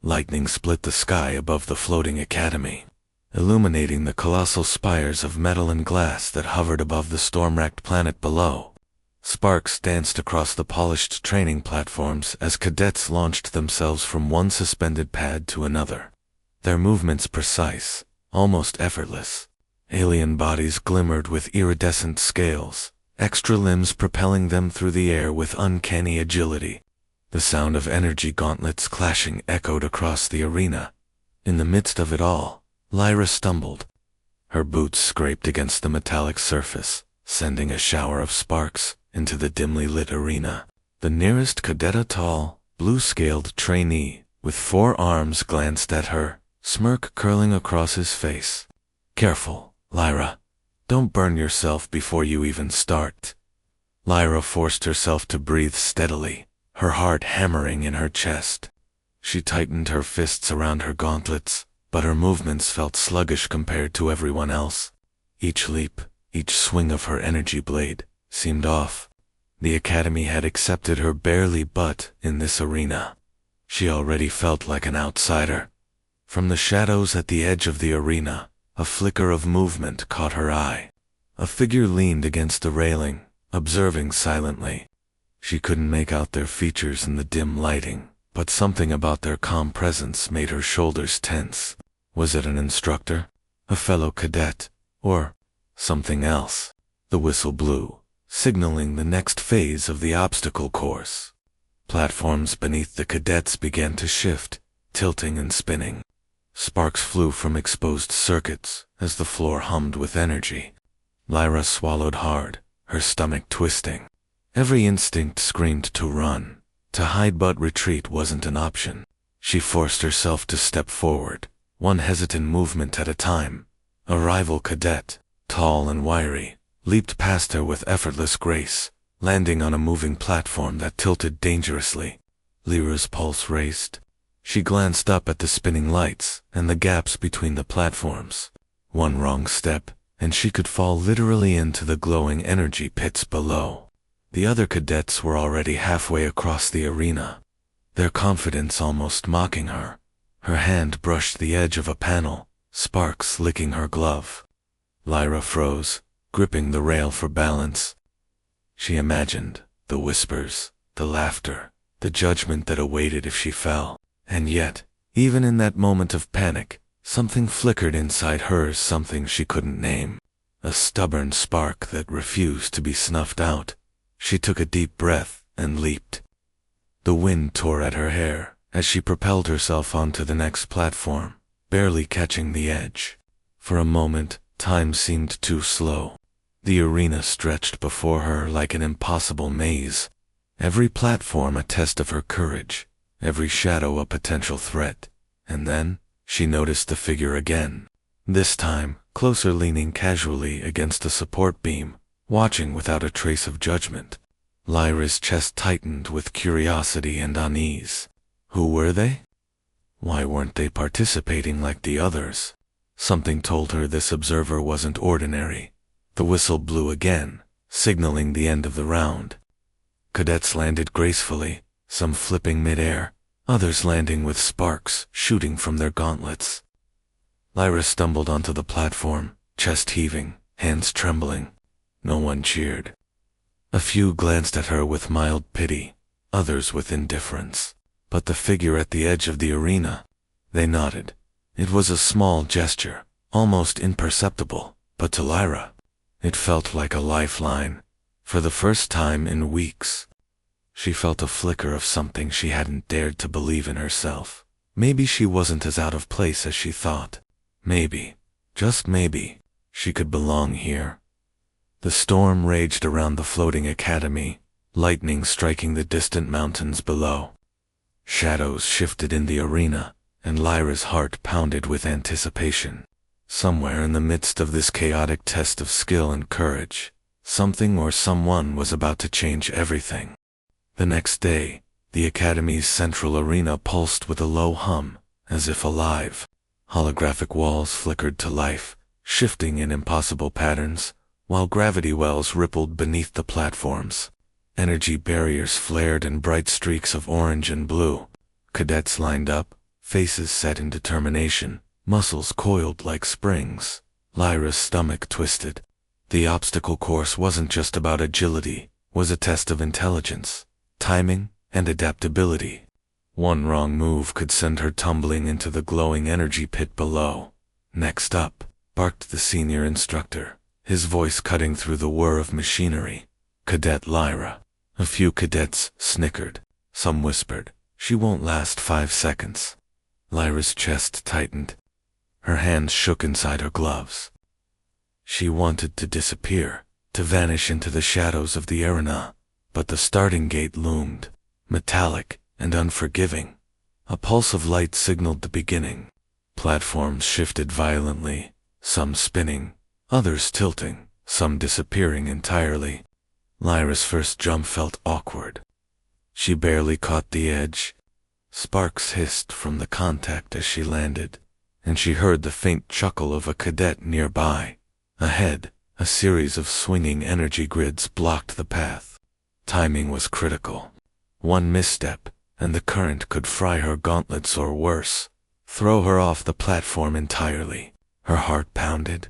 Lightning split the sky above the floating academy, illuminating the colossal spires of metal and glass that hovered above the storm-racked planet below. Sparks danced across the polished training platforms as cadets launched themselves from one suspended pad to another. Their movements precise, almost effortless. Alien bodies glimmered with iridescent scales, extra limbs propelling them through the air with uncanny agility. The sound of energy gauntlets clashing echoed across the arena. In the midst of it all, Lyra stumbled. Her boots scraped against the metallic surface, sending a shower of sparks into the dimly lit arena. The nearest cadet, a tall, blue-scaled trainee with 4 arms, glanced at her, smirk curling across his face. "Careful, Lyra. Don't burn yourself before you even start." Lyra forced herself to breathe steadily, her heart hammering in her chest. She tightened her fists around her gauntlets, but her movements felt sluggish compared to everyone else. Each leap, each swing of her energy blade, seemed off. The Academy had accepted her barely, but in this arena, she already felt like an outsider. From the shadows at the edge of the arena, a flicker of movement caught her eye. A figure leaned against the railing, observing silently. She couldn't make out their features in the dim lighting, but something about their calm presence made her shoulders tense. Was it an instructor, a fellow cadet, or something else? The whistle blew, signaling the next phase of the obstacle course. Platforms beneath the cadets began to shift, tilting and spinning. Sparks flew from exposed circuits as the floor hummed with energy. Lyra swallowed hard, her stomach twisting. Every instinct screamed to run, to hide, but retreat wasn't an option. She forced herself to step forward, one hesitant movement at a time. A rival cadet, tall and wiry, leaped past her with effortless grace, landing on a moving platform that tilted dangerously. Lyra's pulse raced. She glanced up at the spinning lights and the gaps between the platforms. One wrong step, and she could fall literally into the glowing energy pits below. The other cadets were already halfway across the arena, their confidence almost mocking her. Her hand brushed the edge of a panel, sparks licking her glove. Lyra froze, gripping the rail for balance. She imagined the whispers, the laughter, the judgment that awaited if she fell. And yet, even in that moment of panic, something flickered inside her, something she couldn't name. A stubborn spark that refused to be snuffed out. She took a deep breath and leaped. The wind tore at her hair as she propelled herself onto the next platform, barely catching the edge. For a moment, time seemed too slow. The arena stretched before her like an impossible maze. Every platform a test of her courage, every shadow a potential threat. And then, she noticed the figure again. This time, closer, leaning casually against a support beam, watching without a trace of judgment. Lyra's chest tightened with curiosity and unease. Who were they? Why weren't they participating like the others? Something told her this observer wasn't ordinary. The whistle blew again, signaling the end of the round. Cadets landed gracefully, some flipping mid-air, others landing with sparks shooting from their gauntlets. Lyra stumbled onto the platform, chest heaving, hands trembling. No one cheered. A few glanced at her with mild pity, others with indifference. But the figure at the edge of the arena, they nodded. It was a small gesture, almost imperceptible, but to Lyra, it felt like a lifeline. For the first time in weeks, she felt a flicker of something she hadn't dared to believe in herself. Maybe she wasn't as out of place as she thought. Maybe, just maybe, she could belong here. The storm raged around the floating academy, lightning striking the distant mountains below. Shadows shifted in the arena, and Lyra's heart pounded with anticipation. Somewhere in the midst of this chaotic test of skill and courage, something or someone was about to change everything. The next day, the Academy's central arena pulsed with a low hum, as if alive. Holographic walls flickered to life, shifting in impossible patterns, while gravity wells rippled beneath the platforms. Energy barriers flared in bright streaks of orange and blue. Cadets lined up, faces set in determination, muscles coiled like springs. Lyra's stomach twisted. The obstacle course wasn't just about agility, was a test of intelligence, timing, and adaptability. One wrong move could send her tumbling into the glowing energy pit below. "Next up," barked the senior instructor, his voice cutting through the whir of machinery. "Cadet Lyra." A few cadets snickered. Some whispered, "She won't last 5 seconds." Lyra's chest tightened. Her hands shook inside her gloves. She wanted to disappear, to vanish into the shadows of the arena, but the starting gate loomed, metallic and unforgiving. A pulse of light signaled the beginning. Platforms shifted violently, some spinning, others tilting, some disappearing entirely. Lyra's first jump felt awkward. She barely caught the edge. Sparks hissed from the contact as she landed, and she heard the faint chuckle of a cadet nearby. Ahead, a series of swinging energy grids blocked the path. Timing was critical. One misstep, and the current could fry her gauntlets or worse, throw her off the platform entirely. Her heart pounded.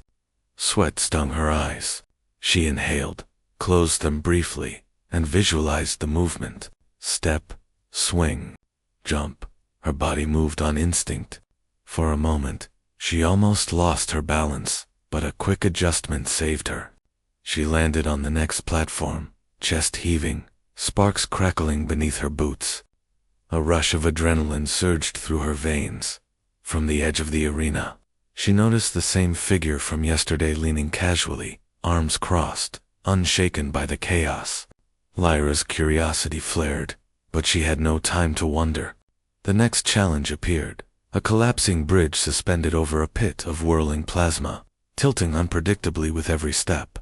Sweat stung her eyes. She inhaled, closed them briefly, and visualized the movement. Step, swing, jump. Her body moved on instinct. For a moment, she almost lost her balance, but a quick adjustment saved her. She landed on the next platform, chest heaving, sparks crackling beneath her boots. A rush of adrenaline surged through her veins. From the edge of the arena, she noticed the same figure from yesterday leaning casually, arms crossed, unshaken by the chaos. Lyra's curiosity flared, but she had no time to wonder. The next challenge appeared, a collapsing bridge suspended over a pit of whirling plasma, tilting unpredictably with every step.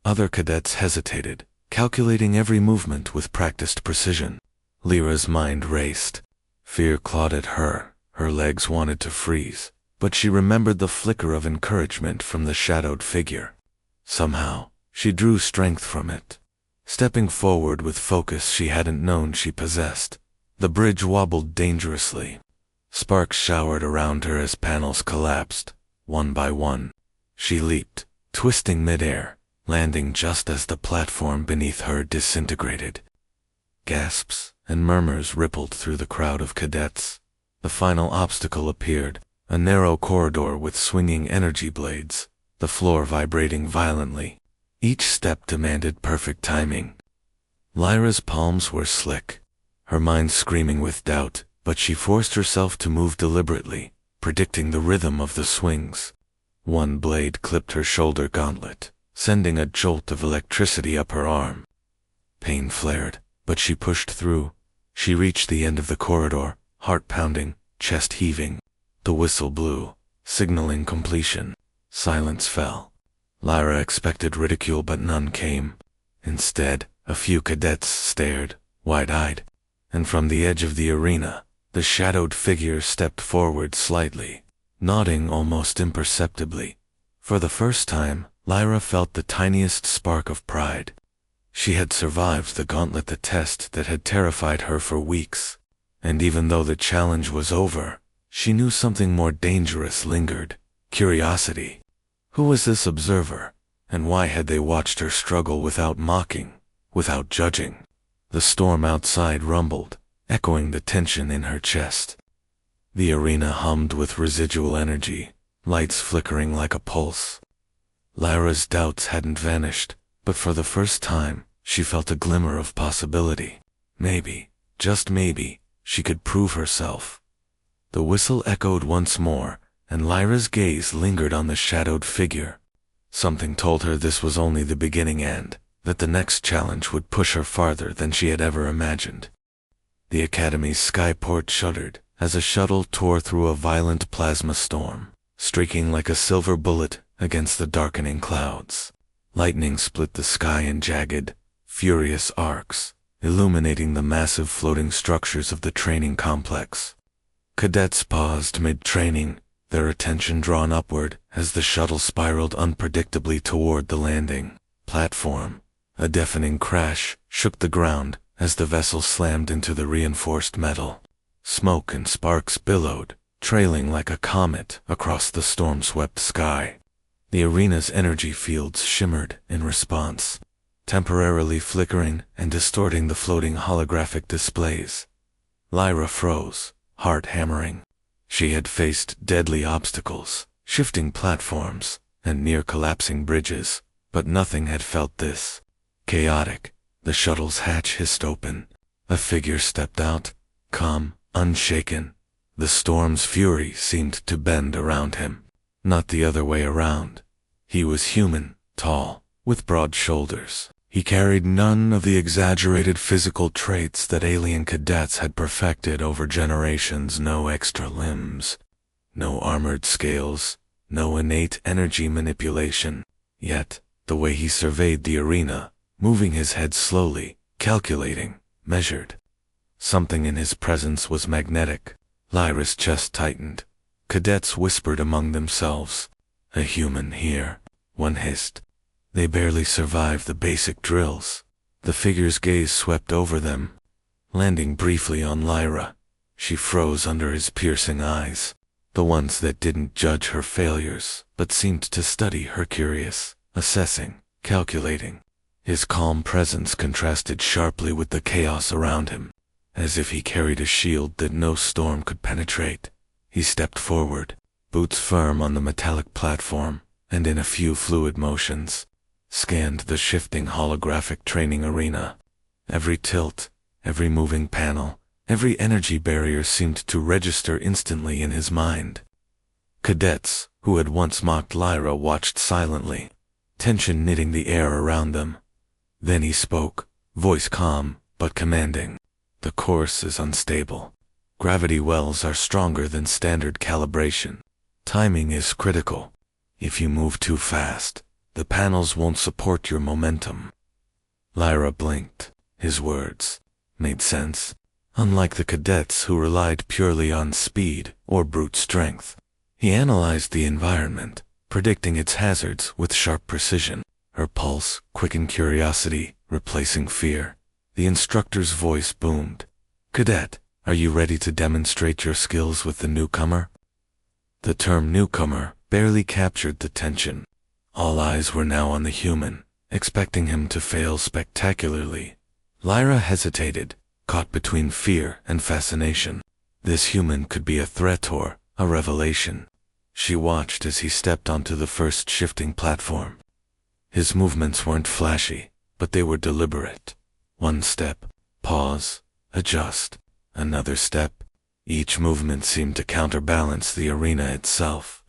Other cadets hesitated, calculating every movement with practiced precision. Lyra's mind raced. Fear clawed at her, her legs wanted to freeze, but she remembered the flicker of encouragement from the shadowed figure. Somehow, she drew strength from it. Stepping forward with focus she hadn't known she possessed, the bridge wobbled dangerously. Sparks showered around her as panels collapsed, one by one. She leaped, twisting midair, landing just as the platform beneath her disintegrated. Gasps and murmurs rippled through the crowd of cadets. The final obstacle appeared, a narrow corridor with swinging energy blades, the floor vibrating violently. Each step demanded perfect timing. Lyra's palms were slick, her mind screaming with doubt, but she forced herself to move deliberately, predicting the rhythm of the swings. One blade clipped her shoulder gauntlet, sending a jolt of electricity up her arm. Pain flared, but she pushed through. She reached the end of the corridor, heart pounding, chest heaving. The whistle blew, signaling completion. Silence fell. Lyra expected ridicule, but none came. Instead, a few cadets stared, wide-eyed. And from the edge of the arena, the shadowed figure stepped forward slightly, nodding almost imperceptibly. For the first time, Lyra felt the tiniest spark of pride. She had survived the gauntlet, the test that had terrified her for weeks. And even though the challenge was over, she knew something more dangerous lingered: curiosity. Who was this observer, and why had they watched her struggle without mocking, without judging? The storm outside rumbled, echoing the tension in her chest. The arena hummed with residual energy, lights flickering like a pulse. Lyra's doubts hadn't vanished, but for the first time, she felt a glimmer of possibility. Maybe, just maybe, she could prove herself. The whistle echoed once more, and Lyra's gaze lingered on the shadowed figure. Something told her this was only the beginning and that the next challenge would push her farther than she had ever imagined. The Academy's skyport shuddered as a shuttle tore through a violent plasma storm, streaking like a silver bullet against the darkening clouds. Lightning split the sky in jagged, furious arcs, illuminating the massive floating structures of the training complex. Cadets paused mid-training, their attention drawn upward as the shuttle spiraled unpredictably toward the landing platform. A deafening crash shook the ground as the vessel slammed into the reinforced metal. Smoke and sparks billowed, trailing like a comet across the storm-swept sky. The arena's energy fields shimmered in response, temporarily flickering and distorting the floating holographic displays. Lyra froze, heart hammering. She had faced deadly obstacles, shifting platforms, and near-collapsing bridges, but nothing had felt this chaotic. The shuttle's hatch hissed open. A figure stepped out, calm, unshaken. The storm's fury seemed to bend around him, not the other way around. He was human, tall, with broad shoulders. He carried none of the exaggerated physical traits that alien cadets had perfected over generations. No extra limbs, no armored scales, no innate energy manipulation. Yet, the way he surveyed the arena, moving his head slowly, calculating, measured. Something in his presence was magnetic. Lyra's chest tightened. Cadets whispered among themselves. "A human here," one hissed. "They barely survived the basic drills." The figure's gaze swept over them, landing briefly on Lyra. She froze under his piercing eyes, the ones that didn't judge her failures, but seemed to study her, curious, assessing, calculating. His calm presence contrasted sharply with the chaos around him, as if he carried a shield that no storm could penetrate. He stepped forward, boots firm on the metallic platform, and in a few fluid motions, scanned the shifting holographic training arena. Every tilt, every moving panel, every energy barrier seemed to register instantly in his mind. Cadets, who had once mocked Lyra, watched silently, tension knitting the air around them. Then he spoke, voice calm but commanding. "The course is unstable. Gravity wells are stronger than standard calibration. Timing is critical. If you move too fast, the panels won't support your momentum." Lyra blinked. His words made sense. Unlike the cadets who relied purely on speed or brute strength, he analyzed the environment, predicting its hazards with sharp precision. Her pulse quickened curiosity, replacing fear. The instructor's voice boomed. "Cadet, are you ready to demonstrate your skills with the newcomer?" The term newcomer barely captured the tension. All eyes were now on the human, expecting him to fail spectacularly. Lyra hesitated, caught between fear and fascination. This human could be a threat or a revelation. She watched as he stepped onto the first shifting platform. His movements weren't flashy, but they were deliberate. One step, pause, adjust. Another step. Each movement seemed to counterbalance the arena itself.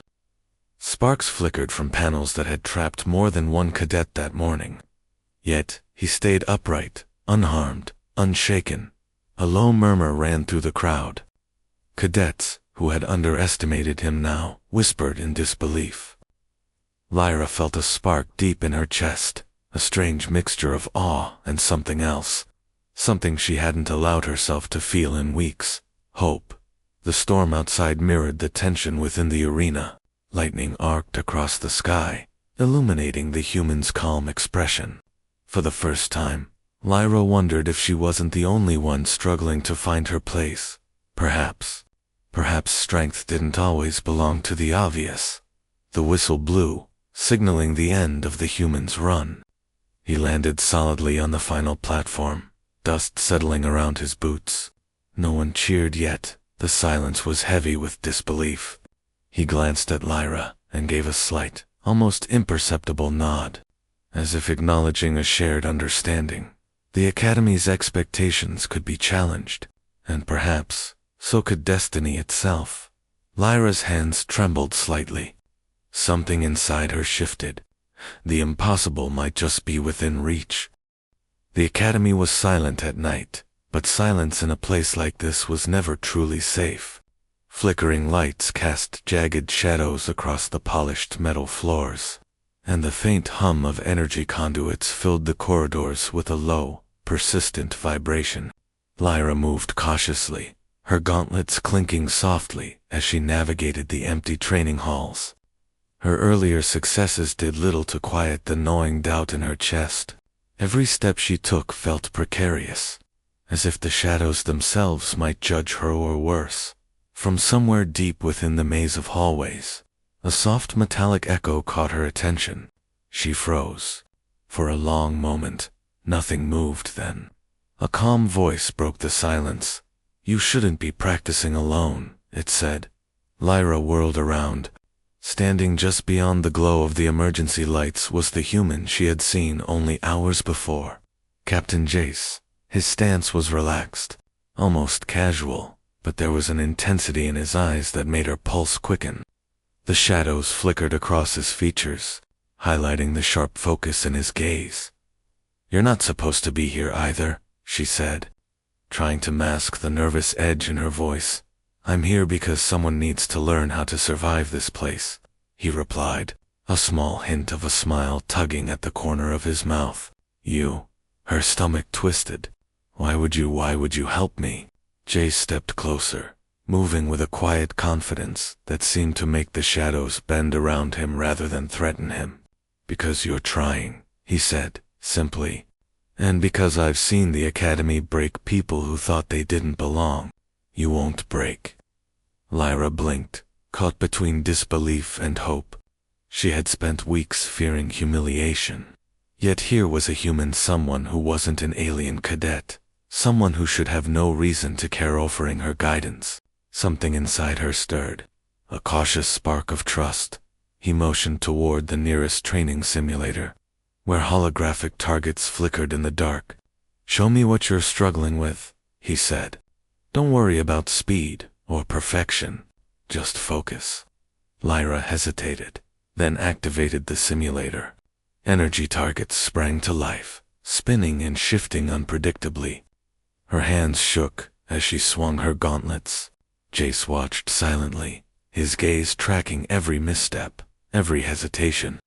Sparks flickered from panels that had trapped more than one cadet that morning. Yet, he stayed upright, unharmed, unshaken. A low murmur ran through the crowd. Cadets, who had underestimated him now, whispered in disbelief. Lyra felt a spark deep in her chest, a strange mixture of awe and something else. Something she hadn't allowed herself to feel in weeks. Hope. The storm outside mirrored the tension within the arena. Lightning arced across the sky, illuminating the human's calm expression. For the first time, Lyra wondered if she wasn't the only one struggling to find her place. Perhaps strength didn't always belong to the obvious. The whistle blew, signaling the end of the human's run. He landed solidly on the final platform, dust settling around his boots. No one cheered yet. The silence was heavy with disbelief. He glanced at Lyra and gave a slight, almost imperceptible nod, as if acknowledging a shared understanding. The Academy's expectations could be challenged, and perhaps so could destiny itself. Lyra's hands trembled slightly. Something inside her shifted. The impossible might just be within reach. The Academy was silent at night, but silence in a place like this was never truly safe. Flickering lights cast jagged shadows across the polished metal floors, and the faint hum of energy conduits filled the corridors with a low, persistent vibration. Lyra moved cautiously, her gauntlets clinking softly as she navigated the empty training halls. Her earlier successes did little to quiet the gnawing doubt in her chest. Every step she took felt precarious, as if the shadows themselves might judge her or worse. From somewhere deep within the maze of hallways, a soft metallic echo caught her attention. She froze. For a long moment, nothing moved then. A calm voice broke the silence. "You shouldn't be practicing alone," it said. Lyra whirled around. Standing just beyond the glow of the emergency lights was the human she had seen only hours before. Captain Jace. His stance was relaxed, almost casual, but there was an intensity in his eyes that made her pulse quicken. The shadows flickered across his features, highlighting the sharp focus in his gaze. "You're not supposed to be here either," she said, trying to mask the nervous edge in her voice. "I'm here because someone needs to learn how to survive this place," he replied, a small hint of a smile tugging at the corner of his mouth. "You?" Her stomach twisted. Why would you help me?" Jace stepped closer, moving with a quiet confidence that seemed to make the shadows bend around him rather than threaten him. "Because you're trying," he said, simply. "And because I've seen the Academy break people who thought they didn't belong. You won't break." Lyra blinked, caught between disbelief and hope. She had spent weeks fearing humiliation. Yet here was a human someone who wasn't an alien cadet, someone who should have no reason to care offering her guidance. Something inside her stirred, a cautious spark of trust. He motioned toward the nearest training simulator, where holographic targets flickered in the dark. "Show me what you're struggling with," he said. "Don't worry about speed or perfection, just focus." Lyra hesitated, then activated the simulator. Energy targets sprang to life, spinning and shifting unpredictably. Her hands shook as she swung her gauntlets. Jace watched silently, his gaze tracking every misstep, every hesitation.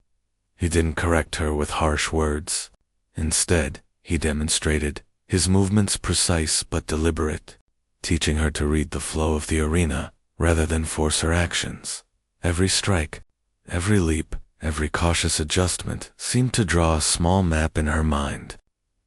He didn't correct her with harsh words. Instead, he demonstrated, his movements precise but deliberate, teaching her to read the flow of the arena rather than force her actions. Every strike, every leap, every cautious adjustment seemed to draw a small map in her mind.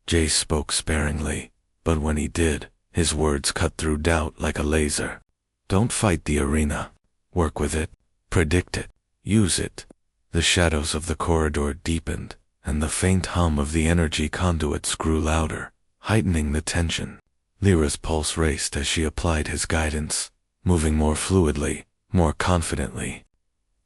Jace spoke sparingly, but when he did, his words cut through doubt like a laser. "Don't fight the arena. Work with it. Predict it. Use it." The shadows of the corridor deepened, and the faint hum of the energy conduits grew louder, heightening the tension. Lyra's pulse raced as she applied his guidance, moving more fluidly, more confidently.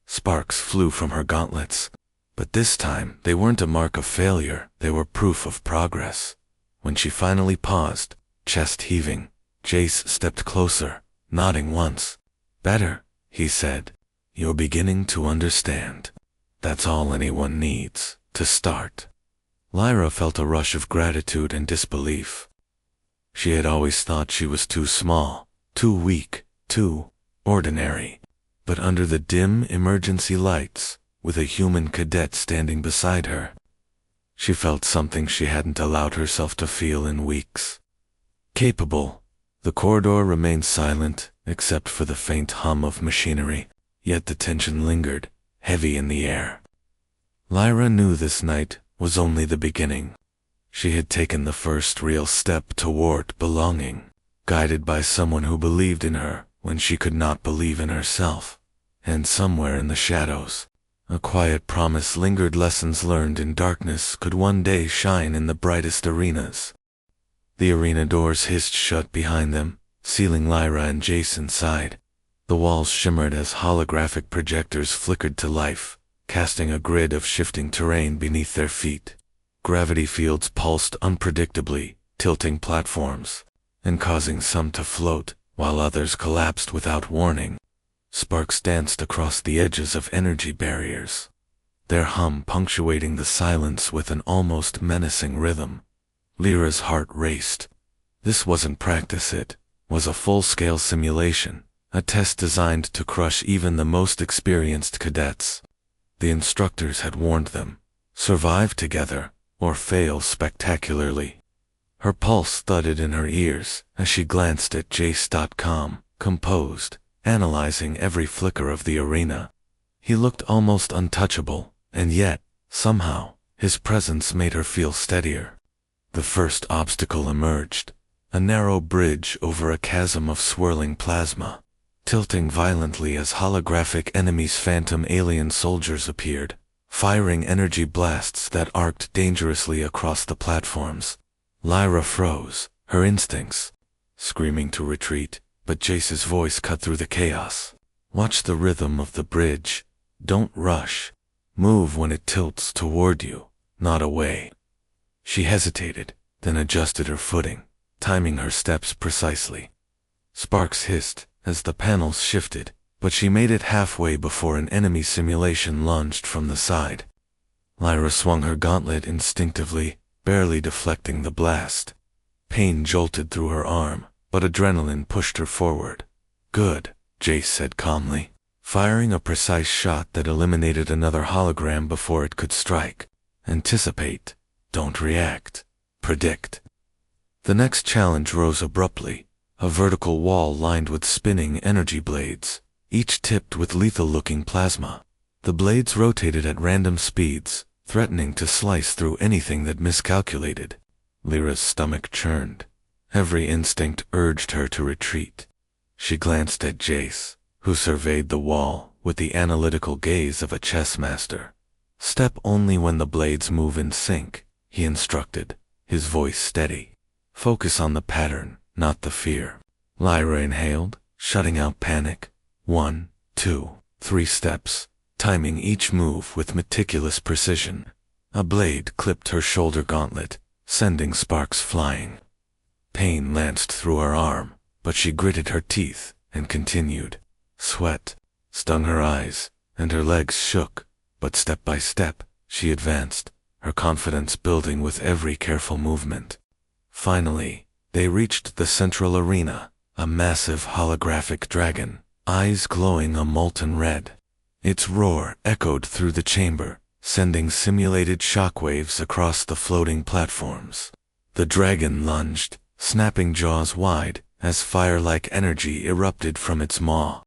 Sparks flew from her gauntlets, but this time they weren't a mark of failure, they were proof of progress. When she finally paused, chest heaving, Jace stepped closer, nodding once. "Better," he said. "You're beginning to understand. That's all anyone needs, to start." Lyra felt a rush of gratitude and disbelief. She had always thought she was too small, too weak, too ordinary. But under the dim emergency lights, with a human cadet standing beside her, she felt something she hadn't allowed herself to feel in weeks. Capable. The corridor remained silent, except for the faint hum of machinery, yet the tension lingered, heavy in the air. Lyra knew this night was only the beginning. She had taken the first real step toward belonging, guided by someone who believed in her when she could not believe in herself. And somewhere in the shadows, a quiet promise lingered. Lessons learned in darkness could one day shine in the brightest arenas. The arena doors hissed shut behind them, sealing Lyra and Jace inside. The walls shimmered as holographic projectors flickered to life, casting a grid of shifting terrain beneath their feet. Gravity fields pulsed unpredictably, tilting platforms, and causing some to float, while others collapsed without warning. Sparks danced across the edges of energy barriers, their hum punctuating the silence with an almost menacing rhythm. Lyra's heart raced. This wasn't practice, it was a full-scale simulation, a test designed to crush even the most experienced cadets. The instructors had warned them, survive together, or fail spectacularly. Her pulse thudded in her ears as she glanced at Jace. Composed, analyzing every flicker of the arena. He looked almost untouchable, and yet, somehow, his presence made her feel steadier. The first obstacle emerged, a narrow bridge over a chasm of swirling plasma. tilting violently as holographic enemies' phantom alien soldiers appeared, firing energy blasts that arced dangerously across the platforms. Lyra froze, her instincts screaming to retreat, but Jace's voice cut through the chaos. Watch the rhythm of the bridge. Don't rush. Move when it tilts toward you, not away. She hesitated, then adjusted her footing, timing her steps precisely. Sparks hissed as the panels shifted, but she made it halfway before an enemy simulation lunged from the side. Lyra swung her gauntlet instinctively, barely deflecting the blast. Pain jolted through her arm, but adrenaline pushed her forward. Good, Jace said calmly, firing a precise shot that eliminated another hologram before it could strike. Anticipate. Don't react. Predict. The next challenge rose abruptly, a vertical wall lined with spinning energy blades, each tipped with lethal-looking plasma. The blades rotated at random speeds, threatening to slice through anything that miscalculated. Lyra's stomach churned. Every instinct urged her to retreat. She glanced at Jace, who surveyed the wall with the analytical gaze of a chess master. Step only when the blades move in sync, he instructed, his voice steady. Focus on the pattern, not the fear. Lyra inhaled, shutting out panic. 1, 2, 3 steps, timing each move with meticulous precision. A blade clipped her shoulder gauntlet, sending sparks flying. Pain lanced through her arm, but she gritted her teeth and continued. Sweat stung her eyes, and her legs shook, but step by step, she advanced, her confidence building with every careful movement. Finally, they reached the central arena, a massive holographic dragon, eyes glowing a molten red. Its roar echoed through the chamber, sending simulated shockwaves across the floating platforms. The dragon lunged, snapping jaws wide, as fire-like energy erupted from its maw.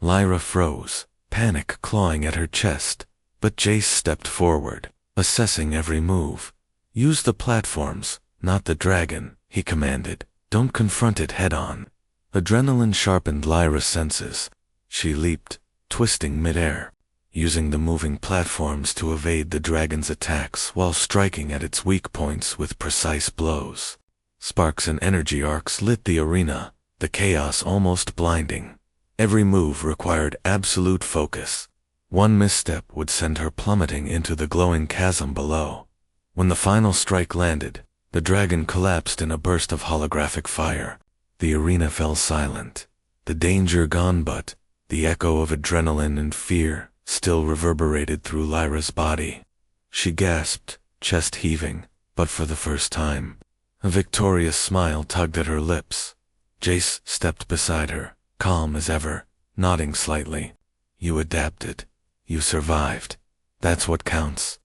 Lyra froze, panic clawing at her chest, but Jace stepped forward, assessing every move. Use the platforms, not the dragon, he commanded. Don't confront it head-on. Adrenaline sharpened Lyra's senses. She leaped, twisting midair, using the moving platforms to evade the dragon's attacks while striking at its weak points with precise blows. Sparks and energy arcs lit the arena, the chaos almost blinding. Every move required absolute focus. One misstep would send her plummeting into the glowing chasm below. When the final strike landed, the dragon collapsed in a burst of holographic fire. The arena fell silent. The danger gone, but the echo of adrenaline and fear still reverberated through Lyra's body. She gasped, chest heaving, but for the first time. A victorious smile tugged at her lips. Jace stepped beside her, calm as ever, nodding slightly. You adapted. You survived. That's what counts.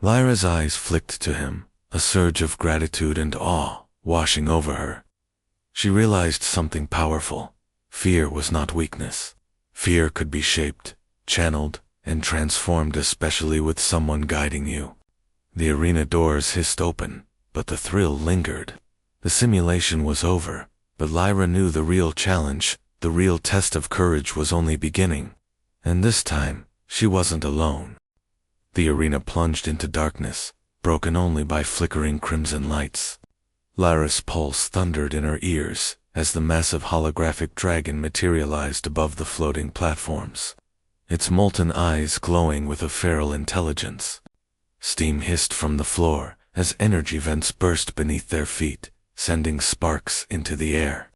Lyra's eyes flicked to him, a surge of gratitude and awe washing over her. She realized something powerful. Fear was not weakness. Fear could be shaped, channeled, and transformed, especially with someone guiding you. The arena doors hissed open, but the thrill lingered. The simulation was over, but Lyra knew the real challenge, the real test of courage was only beginning. And this time, she wasn't alone. The arena plunged into darkness, broken only by flickering crimson lights. Lyra's pulse thundered in her ears as the massive holographic dragon materialized above the floating platforms, its molten eyes glowing with a feral intelligence. Steam hissed from the floor as energy vents burst beneath their feet, sending sparks into the air.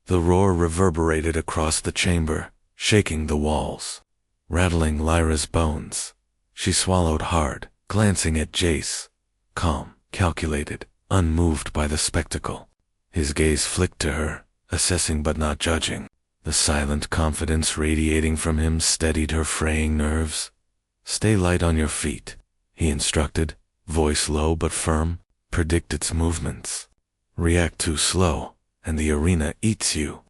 The roar reverberated across the chamber, shaking the walls, rattling Lyra's bones. She swallowed hard, glancing at Jace, calm, calculated, unmoved by the spectacle. His gaze flicked to her, assessing but not judging. The silent confidence radiating from him steadied her fraying nerves. Stay light on your feet, he instructed, voice low but firm. Predict its movements. React too slow, and the arena eats you.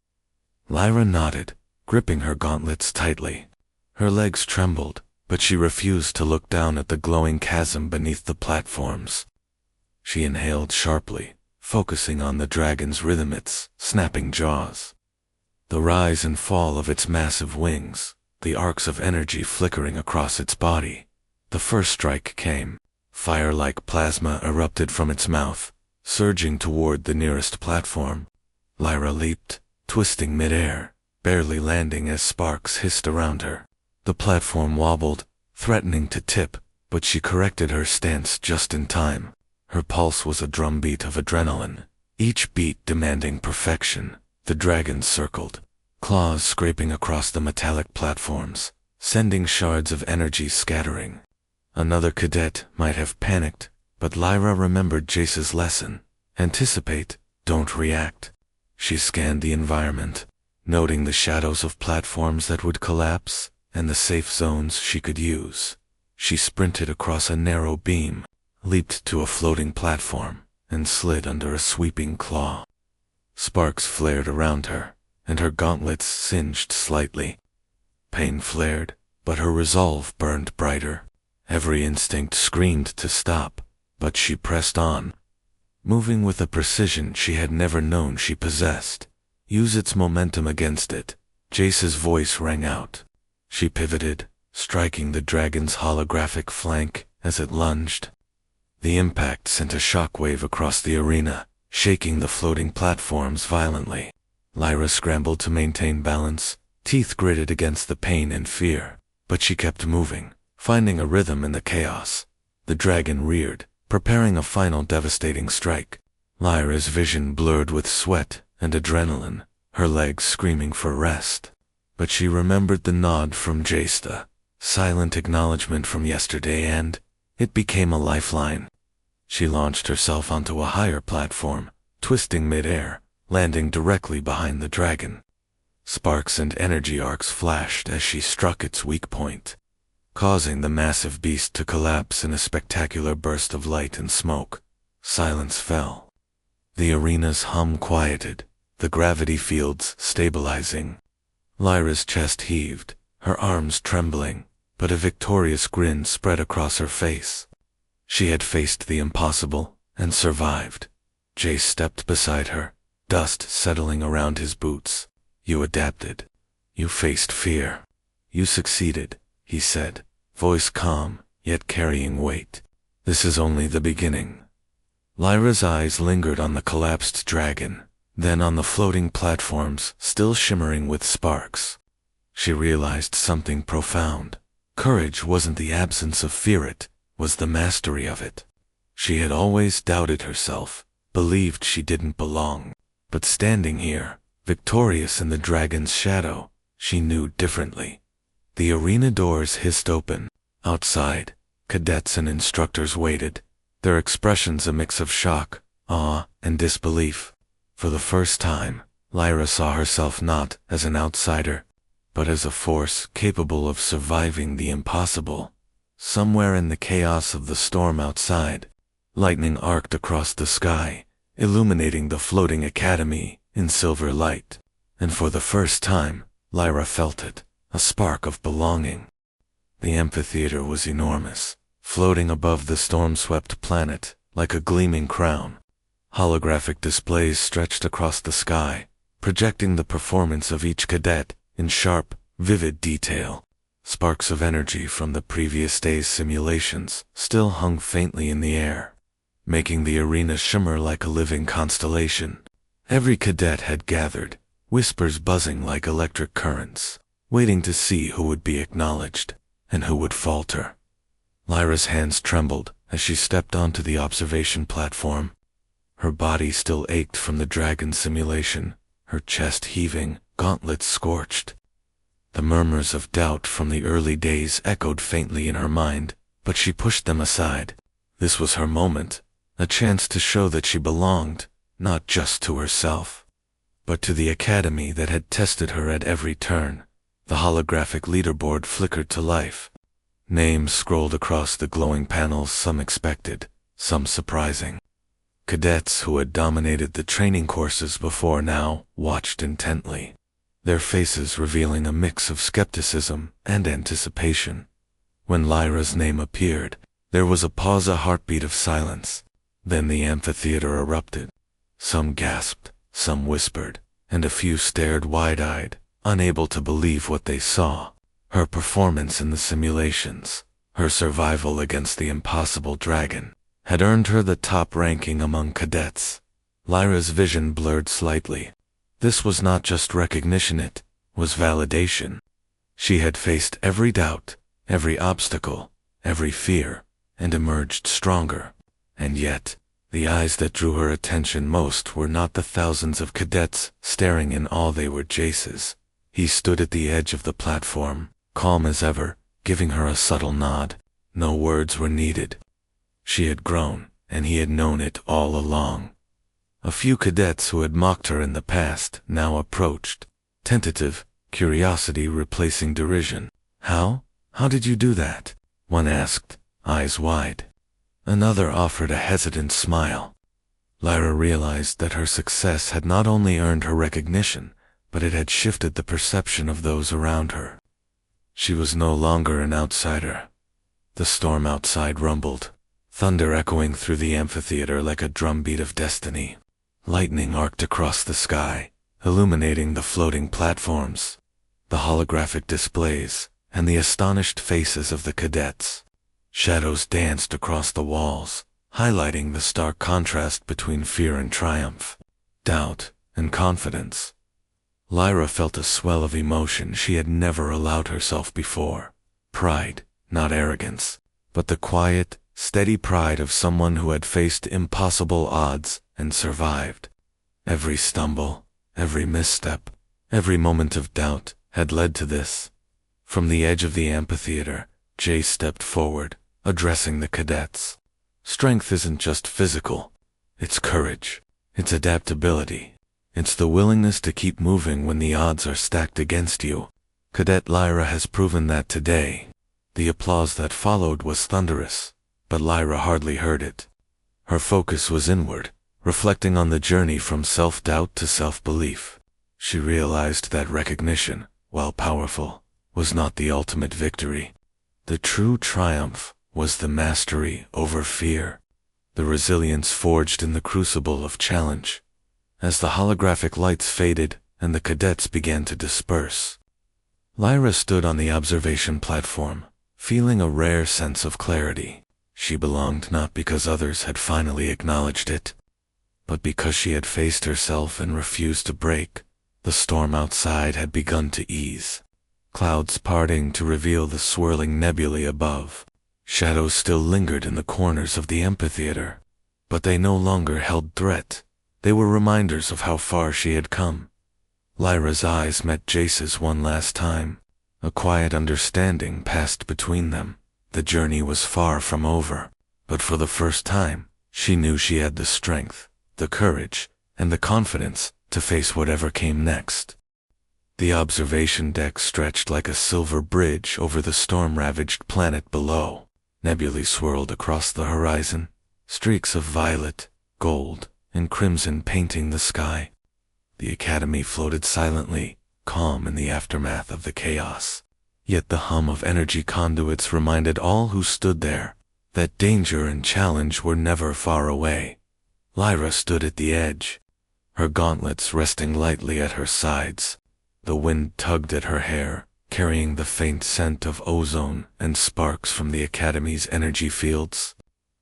Lyra nodded, gripping her gauntlets tightly. Her legs trembled, but she refused to look down at the glowing chasm beneath the platforms. She inhaled sharply, focusing on the dragon's rhythm, its snapping jaws. the rise and fall of its massive wings, the arcs of energy flickering across its body. The first strike came. Fire-like plasma erupted from its mouth, surging toward the nearest platform. Lyra leaped, twisting midair, barely landing as sparks hissed around her. The platform wobbled, threatening to tip, but she corrected her stance just in time. Her pulse was a drumbeat of adrenaline, each beat demanding perfection. The dragon circled, claws scraping across the metallic platforms, sending shards of energy scattering. Another cadet might have panicked, but Lyra remembered Jace's lesson. Anticipate, don't react. She scanned the environment, noting the shadows of platforms that would collapse and the safe zones she could use. She sprinted across a narrow beam, leaped to a floating platform, and slid under a sweeping claw. Sparks flared around her, and her gauntlets singed slightly. Pain flared, but her resolve burned brighter. Every instinct screamed to stop, but she pressed on, moving with a precision she had never known she possessed. Use its momentum against it. Jace's voice rang out. She pivoted, striking the dragon's holographic flank as it lunged. The impact sent a shockwave across the arena, shaking the floating platforms violently. Lyra scrambled to maintain balance, teeth gritted against the pain and fear, but she kept moving, finding a rhythm in the chaos. The dragon reared, preparing a final devastating strike. Lyra's vision blurred with sweat and adrenaline, her legs screaming for rest. But she remembered the nod from Jace, the silent acknowledgement from yesterday, and it became a lifeline. She launched herself onto a higher platform, twisting midair, landing directly behind the dragon. Sparks and energy arcs flashed as she struck its weak point, causing the massive beast to collapse in a spectacular burst of light and smoke. Silence fell. The arena's hum quieted, the gravity fields stabilizing. Lyra's chest heaved, her arms trembling, but a victorious grin spread across her face. She had faced the impossible and survived. Jace stepped beside her, dust settling around his boots. You adapted. You faced fear. You succeeded, he said, voice calm, yet carrying weight. This is only the beginning. Lyra's eyes lingered on the collapsed dragon, then on the floating platforms still shimmering with sparks. She realized something profound. Courage wasn't the absence of fear, it was the mastery of it. She had always doubted herself, believed she didn't belong. But standing here, victorious in the dragon's shadow, she knew differently. The arena doors hissed open. Outside, cadets and instructors waited, their expressions a mix of shock, awe, and disbelief. For the first time, Lyra saw herself not as an outsider, but as a force capable of surviving the impossible. Somewhere in the chaos of the storm outside, lightning arced across the sky, illuminating the floating academy in silver light. And for the first time, Lyra felt it, a spark of belonging. The amphitheater was enormous, floating above the storm-swept planet like a gleaming crown. Holographic displays stretched across the sky, projecting the performance of each cadet in sharp, vivid detail. Sparks of energy from the previous day's simulations still hung faintly in the air, making the arena shimmer like a living constellation. Every cadet had gathered, whispers buzzing like electric currents, waiting to see who would be acknowledged and who would falter. Lyra's hands trembled as she stepped onto the observation platform. Her body still ached from the dragon simulation, her chest heaving, gauntlets scorched. The murmurs of doubt from the early days echoed faintly in her mind, but she pushed them aside. This was her moment, a chance to show that she belonged, not just to herself, but to the academy that had tested her at every turn. The holographic leaderboard flickered to life. Names scrolled across the glowing panels, some expected, some surprising. Cadets who had dominated the training courses before now watched intently, their faces revealing a mix of skepticism and anticipation. When Lyra's name appeared, there was a pause, a heartbeat of silence. Then the amphitheater erupted. Some gasped, some whispered, and a few stared wide-eyed, unable to believe what they saw. Her performance in the simulations, her survival against the impossible dragon, had earned her the top ranking among cadets. Lyra's vision blurred slightly. This was not just recognition, it was validation. She had faced every doubt, every obstacle, every fear, and emerged stronger. And yet, the eyes that drew her attention most were not the thousands of cadets staring in awe. They were Jace's. He stood at the edge of the platform, calm as ever, giving her a subtle nod. No words were needed. She had grown, and he had known it all along. A few cadets who had mocked her in the past now approached, tentative, curiosity replacing derision. How did you do that? One asked, eyes wide. Another offered a hesitant smile. Lyra realized that her success had not only earned her recognition, but it had shifted the perception of those around her. She was no longer an outsider. The storm outside rumbled, thunder echoing through the amphitheater like a drumbeat of destiny. Lightning arced across the sky, illuminating the floating platforms, the holographic displays, and the astonished faces of the cadets. Shadows danced across the walls, highlighting the stark contrast between fear and triumph, doubt and confidence. Lyra felt a swell of emotion she had never allowed herself before. Pride, not arrogance, but the quiet, steady pride of someone who had faced impossible odds and survived. Every stumble, every misstep, every moment of doubt had led to this. From the edge of the amphitheater, Jay stepped forward, addressing the cadets. Strength isn't just physical. It's courage. It's adaptability. It's the willingness to keep moving when the odds are stacked against you. Cadet Lyra has proven that today. The applause that followed was thunderous, but Lyra hardly heard it. Her focus was inward, reflecting on the journey from self-doubt to self-belief. She realized that recognition, while powerful, was not the ultimate victory. The true triumph was the mastery over fear, the resilience forged in the crucible of challenge. As the holographic lights faded and the cadets began to disperse, Lyra stood on the observation platform, feeling a rare sense of clarity. She belonged not because others had finally acknowledged it, but because she had faced herself and refused to break. The storm outside had begun to ease, clouds parting to reveal the swirling nebulae above. Shadows still lingered in the corners of the amphitheater, but they no longer held threat. They were reminders of how far she had come. Lyra's eyes met Jace's one last time. A quiet understanding passed between them. The journey was far from over, but for the first time, she knew she had the strength, the courage, and the confidence to face whatever came next. The observation deck stretched like a silver bridge over the storm-ravaged planet below. Nebulae swirled across the horizon, streaks of violet, gold, and crimson painting the sky. The Academy floated silently, calm in the aftermath of the chaos. Yet the hum of energy conduits reminded all who stood there that danger and challenge were never far away. Lyra stood at the edge, her gauntlets resting lightly at her sides. The wind tugged at her hair, carrying the faint scent of ozone and sparks from the Academy's energy fields.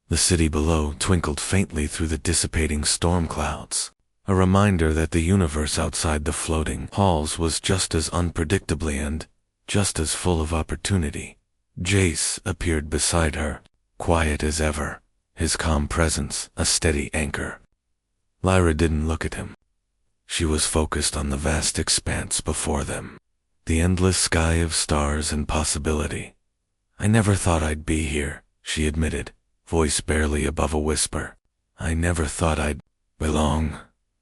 The city below twinkled faintly through the dissipating storm clouds, a reminder that the universe outside the floating halls was just as unpredictably and just as full of opportunity. Jace appeared beside her, quiet as ever, his calm presence a steady anchor. Lyra didn't look at him. She was focused on the vast expanse before them, the endless sky of stars and possibility. "I never thought I'd be here," she admitted, voice barely above a whisper. "I never thought I'd belong."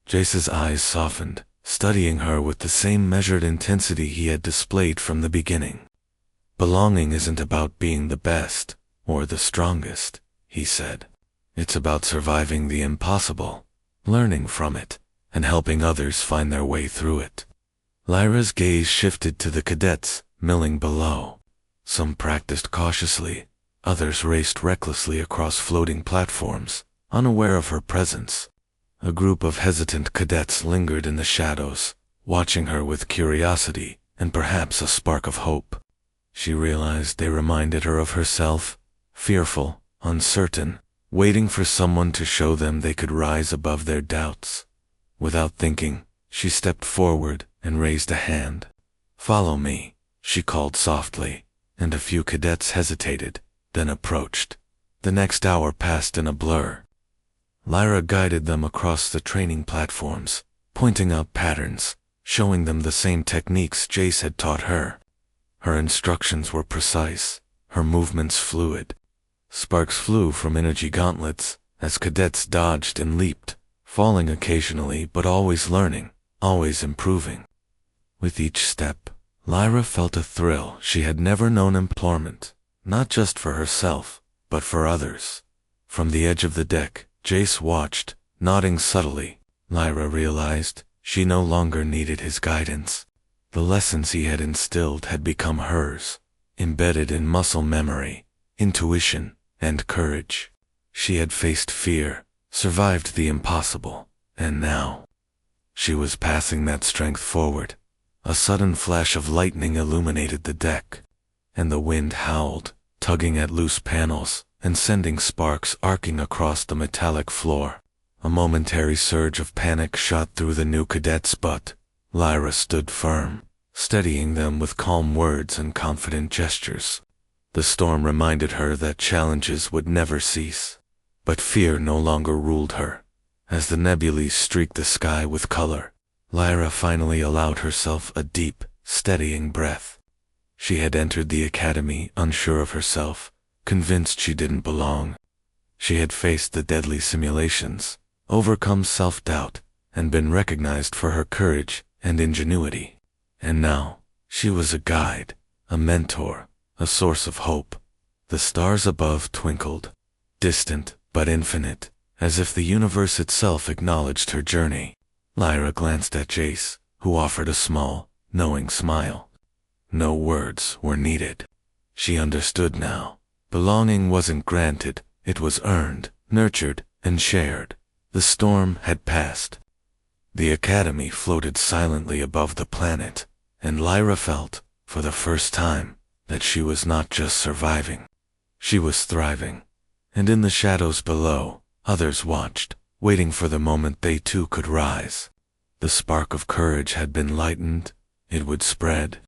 Jace's eyes softened, studying her with the same measured intensity he had displayed from the beginning. "Belonging isn't about being the best or the strongest," he said. "It's about surviving the impossible, learning from it, and helping others find their way through it." Lyra's gaze shifted to the cadets milling below. Some practiced cautiously, others raced recklessly across floating platforms, unaware of her presence. A group of hesitant cadets lingered in the shadows, watching her with curiosity and perhaps a spark of hope. She realized they reminded her of herself, fearful, uncertain, waiting for someone to show them they could rise above their doubts. Without thinking, she stepped forward and raised a hand. "Follow me," she called softly, and a few cadets hesitated, then approached. The next hour passed in a blur. Lyra guided them across the training platforms, pointing out patterns, showing them the same techniques Jace had taught her. Her instructions were precise, her movements fluid. Sparks flew from energy gauntlets as cadets dodged and leaped, falling occasionally but always learning, always improving. With each step, Lyra felt a thrill she had never known. Employment, not just for herself, but for others. From the edge of the deck, Jace watched, nodding subtly. Lyra realized she no longer needed his guidance. The lessons he had instilled had become hers, embedded in muscle memory, intuition, and courage. She had faced fear, survived the impossible, and now she was passing that strength forward. A sudden flash of lightning illuminated the deck, and the wind howled, tugging at loose panels and sending sparks arcing across the metallic floor. A momentary surge of panic shot through the new cadets, but Lyra stood firm, steadying them with calm words and confident gestures. The storm reminded her that challenges would never cease, but fear no longer ruled her. As the nebulae streaked the sky with color, Lyra finally allowed herself a deep, steadying breath. She had entered the academy unsure of herself, convinced she didn't belong. She had faced the deadly simulations, overcome self-doubt, and been recognized for her courage and ingenuity. And now, she was a guide, a mentor, a source of hope. The stars above twinkled, distant but infinite, as if the universe itself acknowledged her journey. Lyra glanced at Jace, who offered a small, knowing smile. No words were needed. She understood now. Belonging wasn't granted, it was earned, nurtured, and shared. The storm had passed. The academy floated silently above the planet, and Lyra felt, for the first time, that she was not just surviving. She was thriving. And in the shadows below, others watched, waiting for the moment they too could rise. The spark of courage had been lightened, it would spread,